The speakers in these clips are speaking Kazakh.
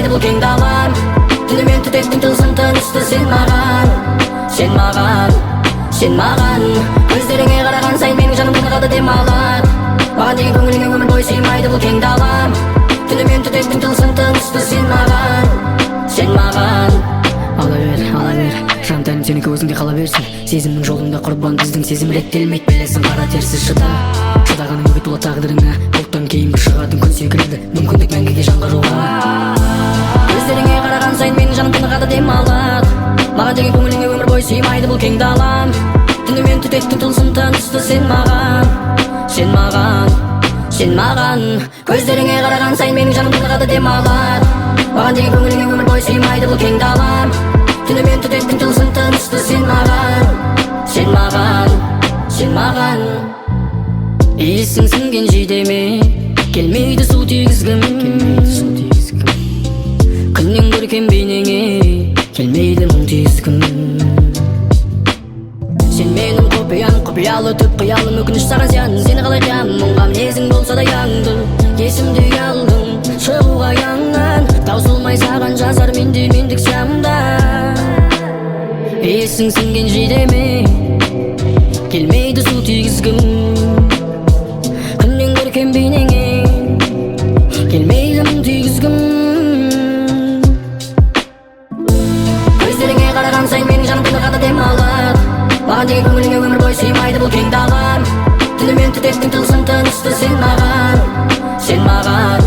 сыймайды бұл кең далам. Түнімен түтеттің тылсым тынысты сен маған, сен маған, сен маған. Көздеріңе қараған сайын менің жаным тынығады демалады. Маған деген көңіліңе өмір бойы сыймайды бұл кең далам. Түнімен түтеттің тылсым тынысты сен маған, сен маған. Ала бер, жан тәнім сенікі өзіңде қала берсін. Сезімнің жолында құрбан біздің сезім реттелмейді, білесің қара терсіз шыдағаның үгіт бола тағдырыңа. Бұлттан кейін бір шығатын күн секілді, мүмкіндік мәңгіге жаңғыруға. Көздеріңе қараған сайын менің жаным тынығады демалады. Маған деген көңіліңе өмір бойы сыймайды бұл кең далам. Түнімен түтеттің тылсым тынысты сен маған, сен маған, сен маған. Көздеріңе қараған сайын менің жаным тынығады демалады. Маған деген көңіліңе өмір бойы сыймайды бұл кең далам. Түнімен түтеттің тылсым тынысты сен маған, сен маған, сен маған. Иісің сіңген жидеме келмейді су тигізгім, күннен көркем бейнеңе келмейді мұң тигізгім. Сен менің құпиям, құпиялы түп қиялым, өкініш саған зиян. Сені қалай қиям, мұңға мінезің болса да яңды. Есімде ұялдым, шығуға яннан, таусылмай саған жазар менде мендік сямда. Иісің сіңген жидеме келмейді су тигізгім, күннен көркем бейнеңе келмейді мұң тигізгім. Көздеріңе қараған сайын менің жаным тынығады демалады. Маған деген көңіліңе өмір бойы сыймайды бұл кең далам. Түнімен түтеттің тылсым тынысты сен маған, сен маған,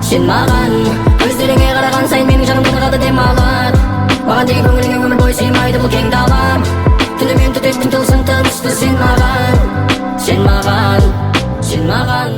сен маған. Көздеріңе қараған сайын менің жаным тынығады демалады. Маған деген көңіліңе өмір бойы сыймайды бұл кең далам. Түнімен түтеттің тылсым тынысты сен маған, сен маған, сен маған.